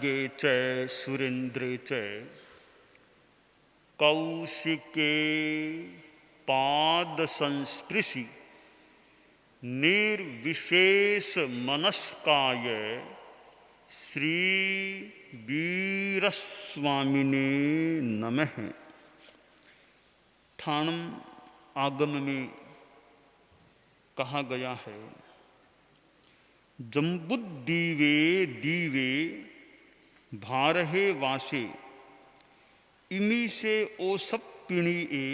खड्गे च सुरेन्द्रे च कौशिके पाद संस्पृशि निर्विशेष मनस्काय श्री वीरस्वामिने नमः। ठाणम आगम में कहा गया है, जम्बुद्दीवे दीवे भारहे वासे इमी से ओसप्पिणी ए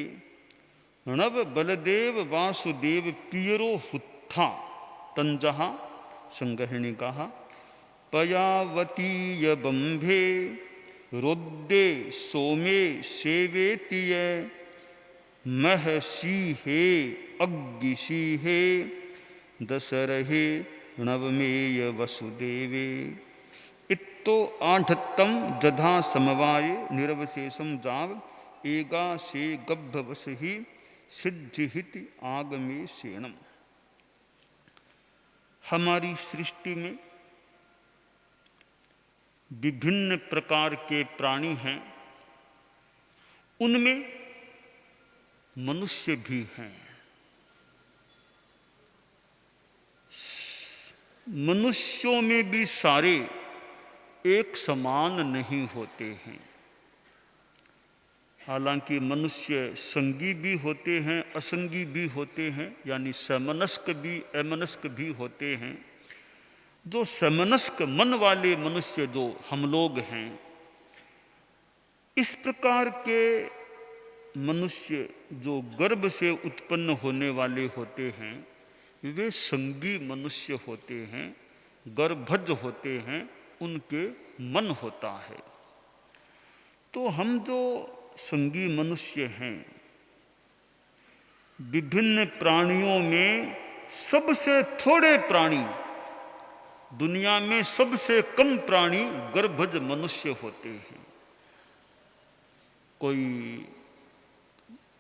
नव बलदेव वासुदेव पियरो हुत्था तंजहा संग्रह ने कहा, पयावतीय बंभे रोद्दे सोमे सेवेतीय महसीहे अग्गिसीहे दशरहे नवमेय वसुदेवे इत्तो आढ़त्तम जधा समवाय निरवशेषम जाग एगा से गब्भवश ही सिद्धिहित आगमे सेनम। हमारी सृष्टि में विभिन्न प्रकार के प्राणी हैं, उनमें मनुष्य भी हैं। मनुष्यों में भी सारे एक समान नहीं होते हैं। हालांकि मनुष्य संगी भी होते हैं, असंगी भी होते हैं, यानी समनस्क भी अमनस्क भी होते हैं। जो समनस्क मन वाले मनुष्य जो हम लोग हैं, इस प्रकार के मनुष्य जो गर्भ से उत्पन्न होने वाले होते हैं, वे संगी मनुष्य होते हैं, गर्भज होते हैं, उनके मन होता है। तो हम जो संगी मनुष्य हैं, विभिन्न प्राणियों में सबसे थोड़े प्राणी, दुनिया में सबसे कम प्राणी गर्भज मनुष्य होते हैं। कोई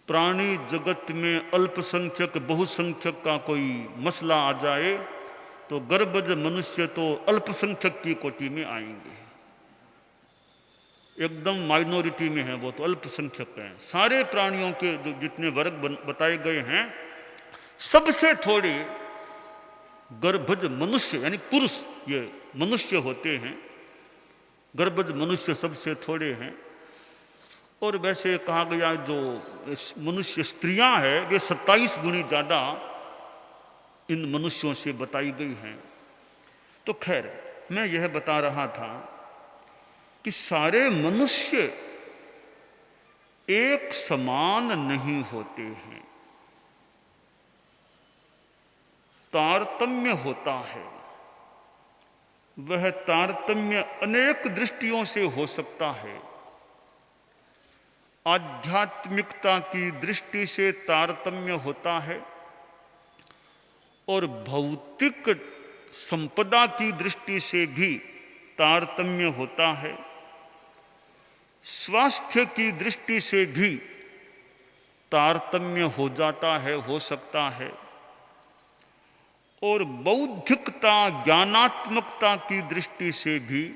प्राणी जगत में अल्पसंख्यक बहुसंख्यक का कोई मसला आ जाए तो गर्भज मनुष्य तो अल्पसंख्यक की कोटि में आएंगे, एकदम माइनॉरिटी में है, वो तो अल्पसंख्यक हैं। सारे प्राणियों के जो जितने वर्ग बताए गए हैं, सबसे थोड़े गर्भज मनुष्य यानी पुरुष ये मनुष्य होते हैं। गर्भज मनुष्य सबसे थोड़े हैं। और वैसे कहा गया जो मनुष्य स्त्रियां हैं वे 27 गुनी ज़्यादा इन मनुष्यों से बताई गई हैं। तो खैर, मैं यह बता रहा था कि सारे मनुष्य एक समान नहीं होते हैं, तारतम्य होता है। वह तारतम्य अनेक दृष्टियों से हो सकता है। आध्यात्मिकता की दृष्टि से तारतम्य होता है और भौतिक संपदा की दृष्टि से भी तारतम्य होता है। स्वास्थ्य की दृष्टि से भी तारतम्य हो जाता है, हो सकता है। और बौद्धिकता ज्ञानात्मकता की दृष्टि से भी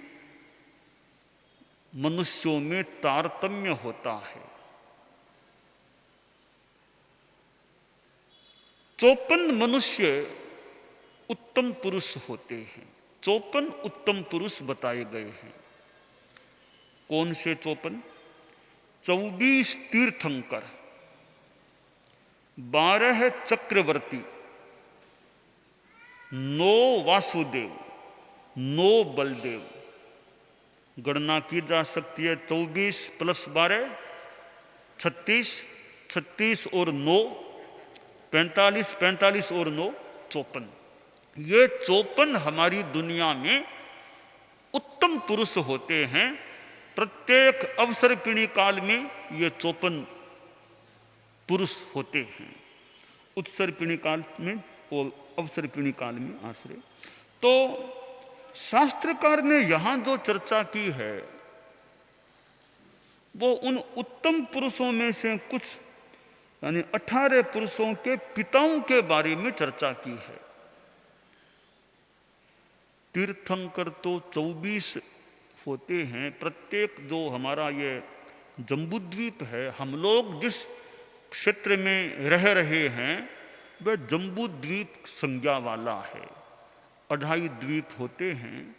मनुष्यों में तारतम्य होता है। 54 मनुष्य उत्तम पुरुष होते हैं। 54 उत्तम पुरुष बताए गए हैं। कौन से 54? 24 तीर्थंकर, 12 चक्रवर्ती, 9 वासुदेव, 9 बलदेव। गणना की जा सकती है। 24 + 12 36, 36 और 9 45, 45 और 9 54। ये 54 हमारी दुनिया में उत्तम पुरुष होते हैं। प्रत्येक अवसरपिणी काल में ये 54 पुरुष होते हैं, उत्सर्पिणी काल में और अवसरपिणी काल में आश्रय। तो शास्त्रकार ने यहां जो चर्चा की है वो उन उत्तम पुरुषों में से कुछ यानी 18 पुरुषों के पिताओं के बारे में चर्चा की है। तीर्थंकर तो 24 होते हैं। प्रत्येक जो हमारा ये जम्बूद्वीप है, हम लोग जिस क्षेत्र में रह रहे हैं वह जम्बूद्वीप संज्ञा वाला है। 2.5 द्वीप होते हैं।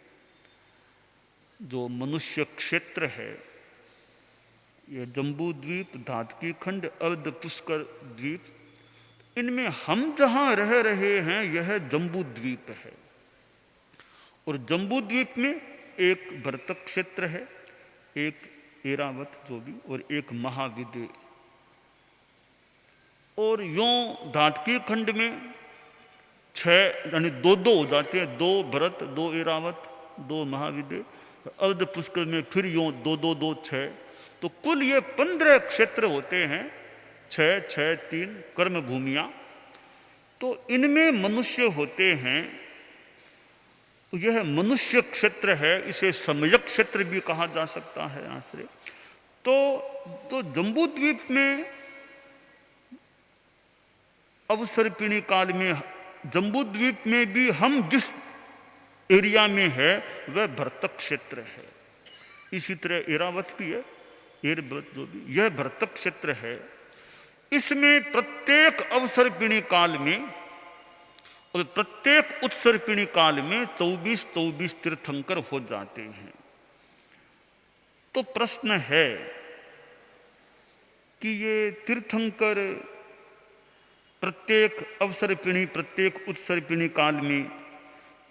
जो मनुष्य क्षेत्र है, ये जम्बूद्वीप, धातकी खंड, अर्ध पुष्कर द्वीप, इनमें हम जहां रह रहे हैं यह जम्बूद्वीप है। और जम्बूद्वीप में एक भरतक क्षेत्र है, एक एरावत जो भी, और एक महाविद्य। और यों धातकी खंड में 6 यानी 2-2 हो जाते हैं, 2 भरत, 2 एरावत, 2 महाविद्य। अर्ध पुष्कर में फिर यों 2-2-2 6, तो कुल ये 15 क्षेत्र होते हैं। 6-6-3 कर्म भूमियां। तो इनमें मनुष्य होते हैं। यह मनुष्य क्षेत्र है, इसे समयक क्षेत्र भी कहा जा सकता है आश्रय। तो जम्बूद्वीप में अवसर्पिणी काल में, जम्बूद्वीप में भी हम जिस एरिया में है वह भरतक क्षेत्र है। इसी तरह एरावत भी है, एरवत जो भी, यह भरतक क्षेत्र है। इसमें प्रत्येक अवसर्पिणी काल में और प्रत्येक उत्सर्पिणी काल में 24-24 तीर्थंकर हो जाते हैं। तो प्रश्न है कि ये तीर्थंकर प्रत्येक अवसर्पिणी, प्रत्येक उत्सर्पिणी काल में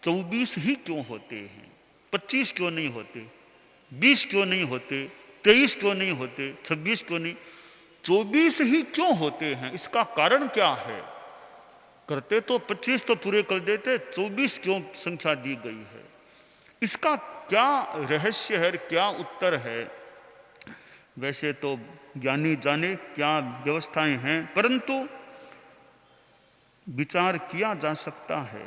24 ही क्यों होते हैं? 25 क्यों नहीं होते? 20 क्यों नहीं होते? 23 क्यों नहीं होते? 26 क्यों नहीं? 24 ही क्यों होते हैं? इसका कारण क्या है? करते तो 25 तो पूरे कर देते, 24 क्यों संख्या दी गई है? इसका क्या रहस्य है, क्या उत्तर है? वैसे तो ज्ञानी जाने क्या व्यवस्थाएं हैं, परंतु विचार किया जा सकता है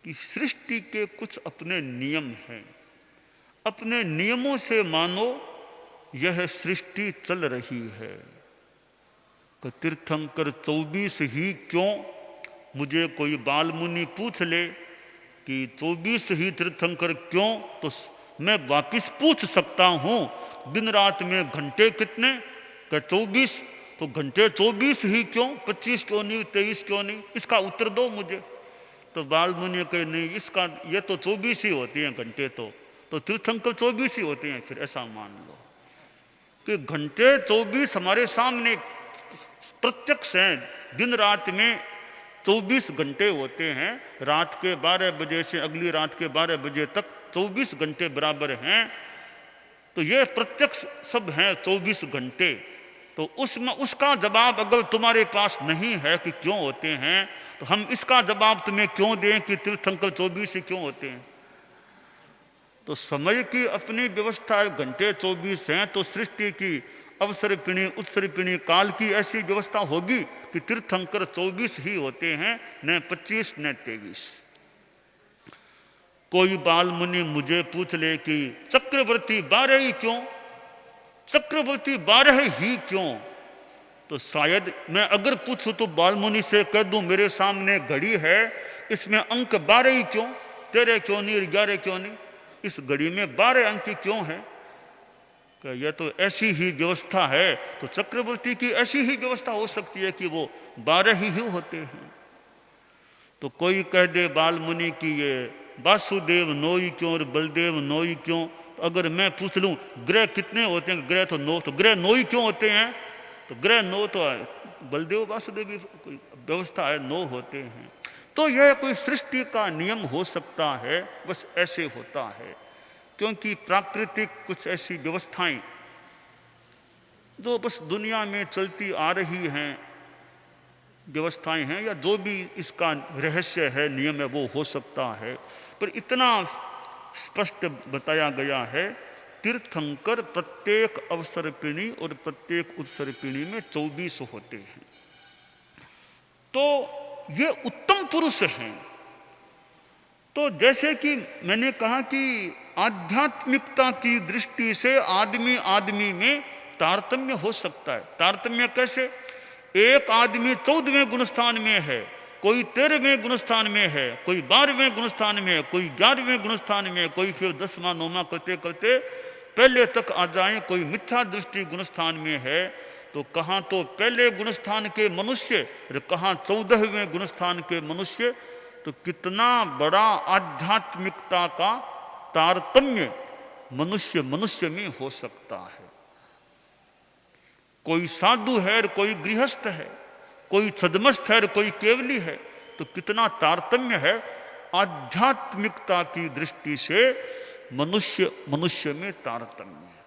कि सृष्टि के कुछ अपने नियम हैं। अपने नियमों से मानो यह सृष्टि चल रही है। तो तीर्थंकर 24 ही क्यों? मुझे कोई बाल मुनि पूछ ले कि 24 ही तीर्थंकर क्यों, तो मैं वापिस पूछ सकता हूं दिन रात में घंटे कितने? क्या 24? तो घंटे 24 ही क्यों? 25 क्यों नहीं? 23 क्यों नहीं? इसका उत्तर दो मुझे। तो बाल मुनि कहे नहीं, इसका ये तो 24 ही होते हैं घंटे, तो तीर्थंकर 24 ही होते हैं। फिर ऐसा मान लो कि घंटे 24 हमारे सामने प्रत्यक्ष हैं। दिन रात में 24 घंटे होते हैं। रात के 12 बजे से अगली रात के 12 बजे तक 24 घंटे बराबर हैं। तो ये प्रत्यक्ष सब हैं 24 घंटे। तो उसमें उसका जवाब अगर तुम्हारे पास नहीं है कि क्यों होते हैं, तो हम इसका जवाब तुम्हें क्यों दें कि तीर्थंकर 24 ही क्यों होते हैं? तो समय की अपनी व्यवस्था, घंटे 24 हैं, तो सृष्टि की अवसर्पिणी उत्सर्पिणी काल की ऐसी व्यवस्था होगी कि तीर्थंकर 24 ही होते हैं, न 25 न 23। कोई बाल मुनि मुझे पूछ ले कि चक्रवर्ती 12 ही क्यों? चक्रवर्ती 12 ही क्यों? तो शायद मैं अगर पूछूं तो बाल मुनि से कह दूं मेरे सामने घड़ी है, इसमें अंक 12 ही क्यों? 13 क्यों नहीं? 11 क्यों नहीं? इस घड़ी में 12 अंक क्यों है? यह तो ऐसी ही व्यवस्था है। तो चक्रवर्ती की ऐसी ही व्यवस्था हो सकती है कि वो 12 ही होते हैं। तो कोई कह दे बाल मुनि की ये वासुदेव 9 ही क्यों और बलदेव 9 ही क्यों? तो अगर मैं पूछ लूं ग्रह कितने होते हैं? ग्रह तो 9, तो ग्रह 9 ही क्यों होते हैं? तो ग्रह 9 तो बलदेव वासुदेव की कोई व्यवस्था है, 9 होते हैं। तो यह कोई सृष्टि का नियम हो सकता है, बस ऐसे होता है। क्योंकि प्राकृतिक कुछ ऐसी व्यवस्थाएं जो बस दुनिया में चलती आ रही हैं, व्यवस्थाएं हैं, या जो भी इसका रहस्य है, नियम है, वो हो सकता है। पर इतना स्पष्ट बताया गया है, तीर्थंकर प्रत्येक अवसर्पिणी और प्रत्येक उत्सर्पिणी में 24 होते हैं। तो ये उत्तम पुरुष हैं। तो जैसे कि मैंने कहा कि आध्यात्मिकता की दृष्टि से आदमी आदमी में तारतम्य हो सकता है। तारतम्य कैसे? एक आदमी 14वें गुणस्थान में है, कोई 13वें गुणस्थान में है, कोई 12वें गुणस्थान में है, कोई 11वें गुणस्थान में है, कोई फिर 10वां 9वां करते करते पहले तक आ जाए, कोई मिथ्या दृष्टि गुणस्थान में है, तो कहाँ तो पहले गुणस्थान के मनुष्य और कहाँ 14वें गुणस्थान के मनुष्य। तो कितना बड़ा आध्यात्मिकता का तारतम्य मनुष्य मनुष्य में हो सकता है। कोई साधु है और कोई गृहस्थ है, कोई छद्मस्थ है और कोई केवली है, तो कितना तारतम्य है आध्यात्मिकता की दृष्टि से मनुष्य मनुष्य में तारतम्य है।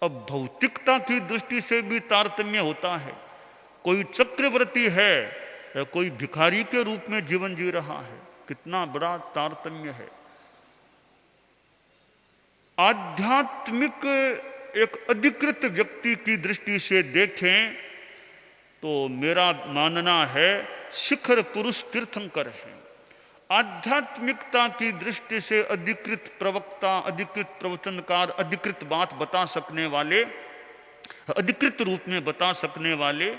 अब भौतिकता की दृष्टि से भी तारतम्य होता है। कोई चक्रवर्ती है, कोई भिखारी के रूप में जीवन जी रहा है, कितना बड़ा तारतम्य है। आध्यात्मिक एक अधिकृत व्यक्ति की दृष्टि से देखें तो मेरा मानना है शिखर पुरुष तीर्थंकर है। आध्यात्मिकता की दृष्टि से अधिकृत प्रवक्ता, अधिकृत प्रवचनकार, अधिकृत बात बता सकने वाले, अधिकृत रूप में बता सकने वाले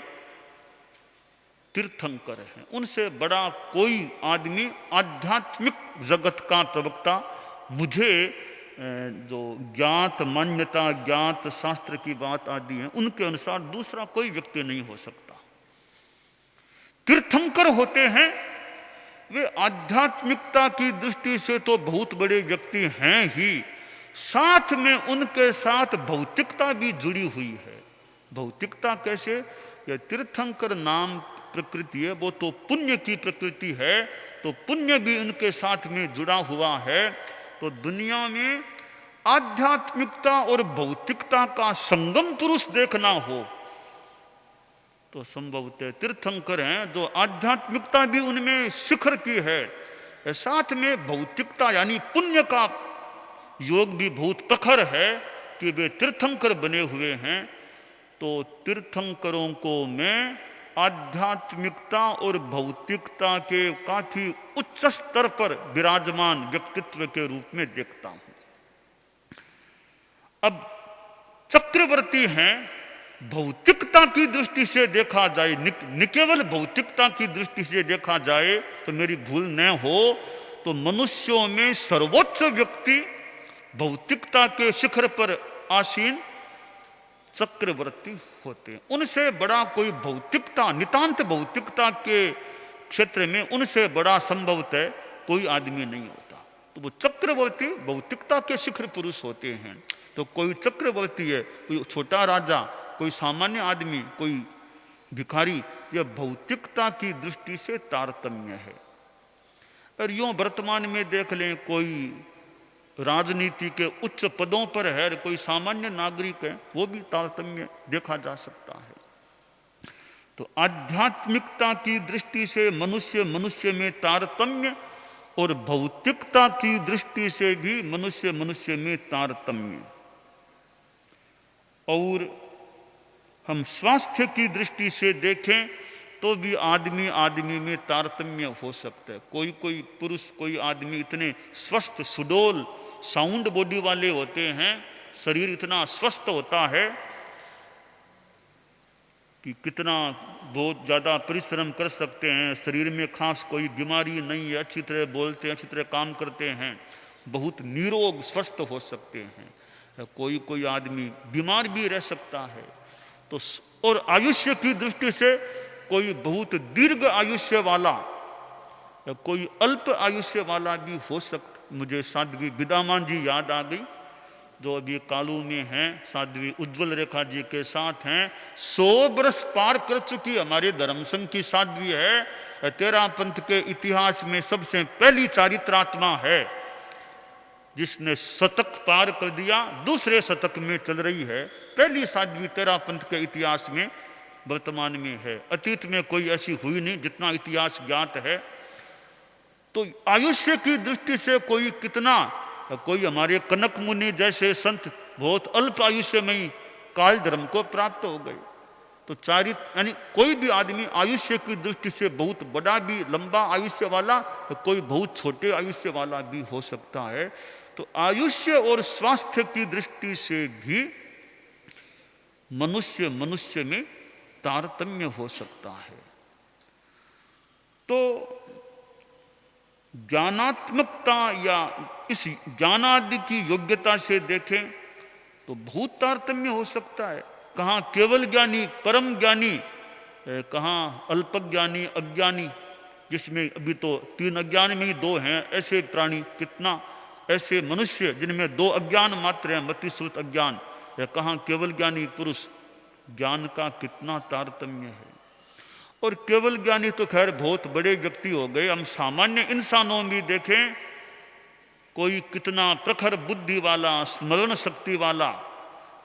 तीर्थंकर हैं। उनसे बड़ा कोई आदमी आध्यात्मिक जगत का प्रवक्ता मुझे जो ज्ञात मान्यता, ज्ञात शास्त्र की बात आदि है, उनके अनुसार दूसरा कोई व्यक्ति नहीं हो सकता। तीर्थंकर होते हैं वे आध्यात्मिकता की दृष्टि से तो बहुत बड़े व्यक्ति हैं ही, साथ में उनके साथ भौतिकता भी जुड़ी हुई है। भौतिकता कैसे? यह तीर्थंकर नाम प्रकृति है, वो तो पुण्य की प्रकृति है, तो पुण्य भी उनके साथ में जुड़ा हुआ है। तो दुनिया में आध्यात्मिकता और भौतिकता का संगम पुरुष देखना हो तो संभवतः तीर्थंकर हैं, जो आध्यात्मिकता भी उनमें शिखर की है, साथ में भौतिकता यानी पुण्य का योग भी बहुत प्रखर है कि वे तीर्थंकर बने हुए हैं। तो तीर्थंकरों को मैं आध्यात्मिकता और भौतिकता के काफी उच्च स्तर पर विराजमान व्यक्तित्व के रूप में देखता हूं। अब चक्रवर्ती हैं, भौतिकता की दृष्टि से देखा जाए, न केवल भौतिकता की दृष्टि से देखा जाए तो मेरी भूल न हो तो मनुष्यों में सर्वोच्च व्यक्ति भौतिकता के शिखर पर आसीन चक्रवर्ती होते हैं। उनसे बड़ा कोई भौतिकता, नितांत भौतिकता के क्षेत्र में उनसे बड़ा संभवतः कोई आदमी नहीं होता। तो वो चक्रवर्ती भौतिकता के शिखर पुरुष होते हैं। तो कोई चक्रवर्ती है, कोई छोटा राजा, कोई सामान्य आदमी, कोई भिखारी, यह भौतिकता की दृष्टि से तारतम्य है। और यूं वर्तमान में देख लें, कोई राजनीति के उच्च पदों पर है, कोई सामान्य नागरिक है, वो भी तारतम्य देखा जा सकता है। तो आध्यात्मिकता की दृष्टि से मनुष्य मनुष्य में तारतम्य और भौतिकता की दृष्टि से भी मनुष्य मनुष्य में तारतम्य। और हम स्वास्थ्य की दृष्टि से देखें तो भी आदमी आदमी में तारतम्य हो सकता है। कोई कोई पुरुष, कोई आदमी इतने स्वस्थ, सुडौल, साउंड बॉडी वाले होते हैं, शरीर इतना स्वस्थ होता है कि कितना बहुत ज़्यादा परिश्रम कर सकते हैं, शरीर में खास कोई बीमारी नहीं है, अच्छी तरह बोलते हैं, अच्छी तरह काम करते हैं, बहुत निरोग स्वस्थ हो सकते हैं। कोई कोई आदमी बीमार भी रह सकता है। तो और आयुष्य की दृष्टि से कोई बहुत दीर्घ आयुष्य वाला, कोई अल्प आयुष्य वाला भी हो सकता। मुझे साध्वी विदामान जी याद आ गई, जो अभी कालू में हैं, साध्वी उज्ज्वल रेखा जी के साथ हैं। 100 बरस पार कर चुकी हमारे धर्म संघ की साध्वी है। तेरा पंथ के इतिहास में सबसे पहली चारित्रात्मा है जिसने शतक पार कर दिया, दूसरे शतक में चल रही है। पहली साध्वी तेरा पंथ के इतिहास में वर्तमान में है। अतीत में कोई ऐसी हुई नहीं जितना इतिहास ज्ञात है। तो आयुष्य की दृष्टि से कोई कितना, कोई हमारे कनक मुनि जैसे संत बहुत अल्प आयुष्य में ही काल धर्म को प्राप्त हो गए। तो यानी कोई भी आदमी आयुष्य की दृष्टि से बहुत बड़ा भी, लंबा आयुष्य वाला, तो कोई बहुत छोटे आयुष्य वाला भी हो सकता है। तो आयुष्य और स्वास्थ्य की दृष्टि से भी मनुष्य मनुष्य में तारतम्य हो सकता है। तो ज्ञानात्मकता या इस ज्ञानादि की योग्यता से देखें तो बहुत तारतम्य हो सकता है। कहाँ केवल ज्ञानी, परम ज्ञानी, कहाँ अल्पज्ञानी, अज्ञानी, जिसमें अभी तो 3 अज्ञान में ही 2 हैं। ऐसे प्राणी कितना, ऐसे मनुष्य जिनमें 2 अज्ञान मात्र हैं, मतिश्रुत अज्ञान, या कहाँ केवल ज्ञानी पुरुष। ज्ञान का कितना तारतम्य है। और केवल ज्ञानी तो खैर बहुत बड़े व्यक्ति हो गए। हम सामान्य इंसानों में देखें, कोई कितना प्रखर बुद्धि वाला, स्मरण शक्ति वाला,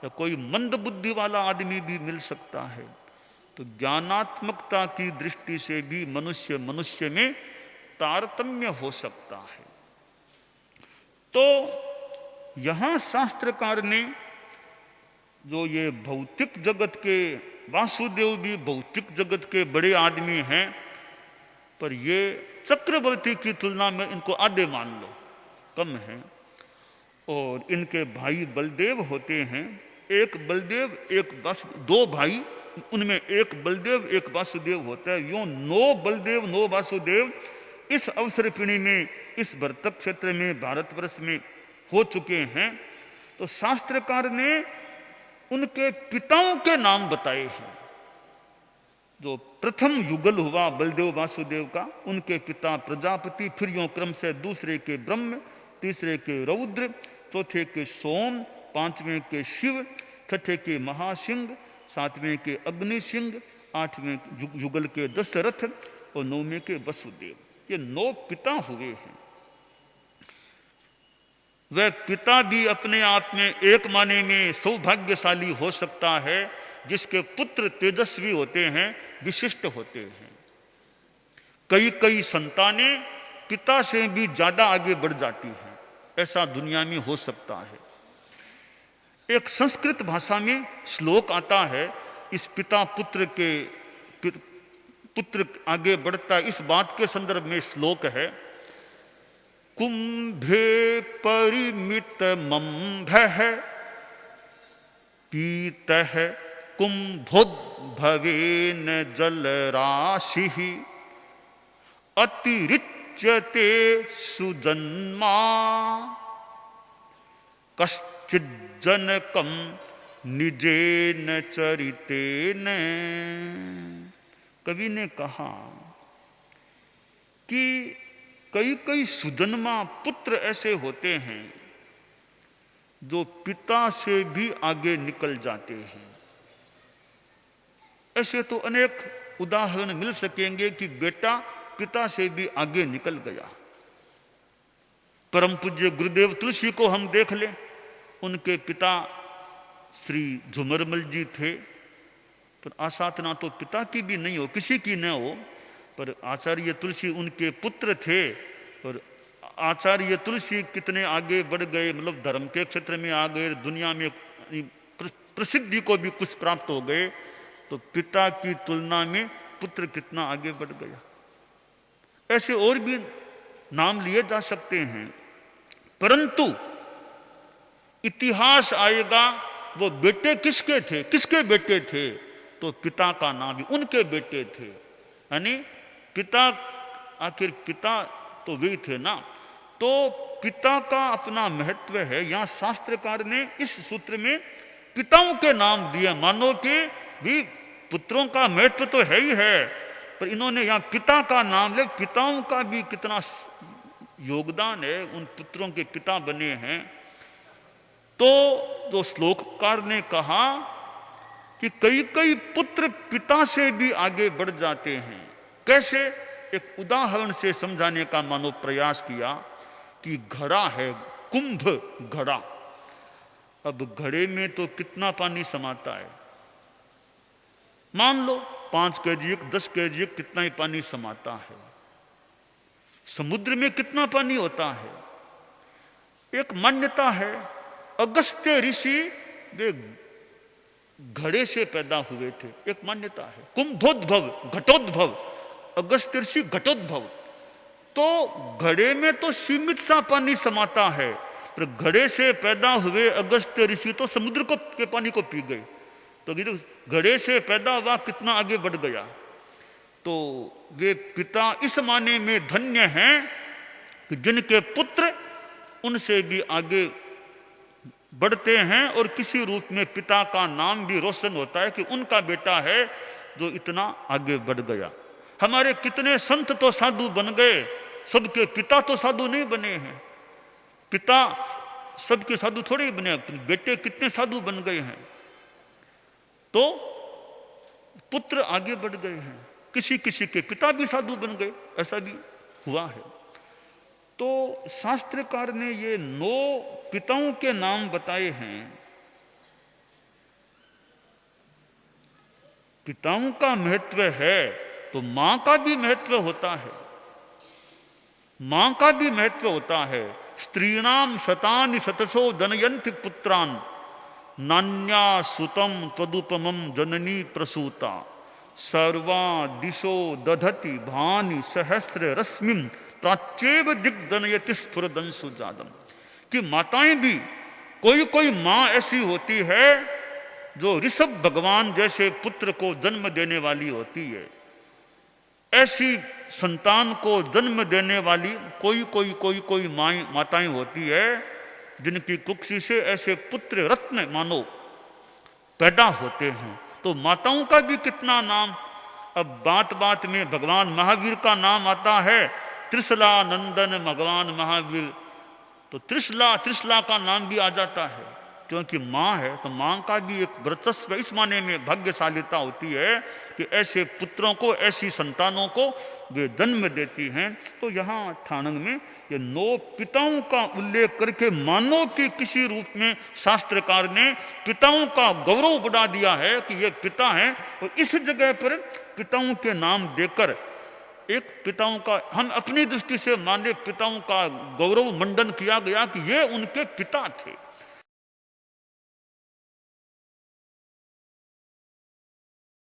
या कोई मंद बुद्धि वाला आदमी भी मिल सकता है। तो ज्ञानात्मकता की दृष्टि से भी मनुष्य मनुष्य में तारतम्य हो सकता है। तो यहां शास्त्रकार ने जो ये भौतिक जगत के, वासुदेव भी भौतिक जगत के बड़े आदमी हैं, पर ये चक्रवर्ती की तुलना में इनको आधे मान लो, कम है। और इनके भाई बलदेव होते हैं, एक बलदेव एक 2 भाई, उनमें एक बलदेव एक वासुदेव होता है। यूं 9 बलदेव 9 वासुदेव इस अवसर पिणी में, इस भरतक क्षेत्र में, भारतवर्ष में हो चुके हैं। तो शास्त्रकार ने उनके पिताओं के नाम बताए हैं। जो प्रथम युगल हुआ बलदेव वासुदेव का, उनके पिता प्रजापति, फिर यूं क्रम से दूसरे के ब्रह्म, तीसरे के रौद्र, चौथे के सोम, 5वें के शिव, छठे के महासिंह, 7वें के अग्नि सिंह, 8वें युगल के दशरथ और 9वें के वसुदेव। ये 9 पिता हुए हैं। वह पिता भी अपने आप में एक माने में सौभाग्यशाली हो सकता है, जिसके पुत्र तेजस्वी होते हैं, विशिष्ट होते हैं। कई कई संतानें पिता से भी ज्यादा आगे बढ़ जाती हैं, ऐसा दुनिया में हो सकता है। एक संस्कृत भाषा में श्लोक आता है, इस पिता पुत्र आगे बढ़ता है, इस बात के संदर्भ में श्लोक है। कुंभे परिमित मम्भः पीतः कुंभोद्भवेन जलराशिः अतिरिच्यते सुजन्मा कश्चिज्जनकं निजेन चरितेन। कवि ने कहा कि कई कई सुजन्मा पुत्र ऐसे होते हैं जो पिता से भी आगे निकल जाते हैं। ऐसे तो अनेक उदाहरण मिल सकेंगे कि बेटा पिता से भी आगे निकल गया। परम पूज्य गुरुदेव तुलसी को हम देख लें, उनके पिता श्री झुमरमल जी थे, पर आसाधना तो पिता की भी नहीं हो, किसी की न हो, पर आचार्य तुलसी उनके पुत्र थे। और आचार्य तुलसी कितने आगे बढ़ गए, मतलब धर्म के क्षेत्र में आ गए, दुनिया में प्रसिद्धि को भी कुछ प्राप्त हो गए। तो पिता की तुलना में पुत्र कितना आगे बढ़ गया। ऐसे और भी नाम लिए जा सकते हैं, परंतु इतिहास आएगा वो बेटे किसके थे, किसके बेटे थे, तो पिता का नाम भी उनके बेटे थे। यानी पिता, आखिर पिता तो वे थे ना। तो पिता का अपना महत्व है। यहां शास्त्रकार ने इस सूत्र में पिताओं के नाम दिए। मानो कि भी पुत्रों का महत्व तो है ही है, पर इन्होंने यहां पिता का नाम ले। पिताओं का भी कितना योगदान है, उन पुत्रों के पिता बने हैं। तो जो श्लोककार ने कहा कि कई कई पुत्र पिता से भी आगे बढ़ जाते हैं। कैसे? एक उदाहरण से समझाने का मानो प्रयास किया कि घड़ा है, कुंभ घड़ा। अब घड़े में तो कितना पानी समाता है, मान लो 5 kg 10 kg कितना ही पानी समाता है। समुद्र में कितना पानी होता है? एक मान्यता है, अगस्त्य ऋषि वे घड़े से पैदा हुए थे। एक मान्यता है, कुंभोद्भव, घटोद्भव, अगस्त्य ऋषि घटोद्भव। तो घड़े में तो सीमित सा पानी समाता है, पर घड़े से पैदा हुए अगस्त्य ऋषि तो समुद्र के पानी को पी गए। तो घड़े से पैदा हुआ कितना आगे बढ़ गया। तो तो वे पिता इस माने में धन्य हैं कि जिनके पुत्र उनसे भी आगे बढ़ते हैं और किसी रूप में पिता का नाम भी रोशन होता है कि उनका बेटा है जो इतना आगे बढ़ गया। हमारे कितने संत तो साधु बन गए, सबके पिता तो साधु नहीं बने हैं। पिता सबके साधु थोड़े ही बने, बेटे कितने साधु बन गए हैं। तो पुत्र आगे बढ़ गए हैं, किसी किसी के पिता भी साधु बन गए, ऐसा भी हुआ है। तो शास्त्रकार ने ये 9 पिताओं के नाम बताए हैं। पिताओं का महत्व है तो मां का भी महत्व होता है, मां का भी महत्व होता है। स्त्रीणाम शतानि शतशो जनयन्ति पुत्रान नान्या सुतम तदुपमम जननी प्रसूता सर्वा दिशो दधति भानि सहस्र रश्मिम प्राच्येव दिग्दनयति स्फुरदंसु जादम। कि माताएं भी, कोई कोई मां ऐसी होती है जो ऋषभ भगवान जैसे पुत्र को जन्म देने वाली होती है। ऐसी संतान को जन्म देने वाली कोई माताएं होती है जिनकी कुक्षी से ऐसे पुत्र रत्न मानो पैदा होते हैं। तो माताओं का भी कितना नाम। अब बात बात में भगवान महावीर का नाम आता है, त्रिशला नंदन भगवान महावीर। तो त्रिशला का नाम भी आ जाता है क्योंकि माँ है, तो माँ का भी एक वर्चस्व इस माने में भाग्यशालीता होती है कि ऐसे पुत्रों को, ऐसी संतानों को वे जन्म देती हैं। तो यहाँ ठाणंग में ये 9 पिताओं का उल्लेख करके मानो कि किसी रूप में शास्त्रकार ने पिताओं का गौरव बढ़ा दिया है कि ये पिता हैं। और इस जगह पर पिताओं के नाम देकर एक पिताओं का, हम अपनी दृष्टि से माने पिताओं का गौरव मंडन किया गया कि ये उनके पिता थे।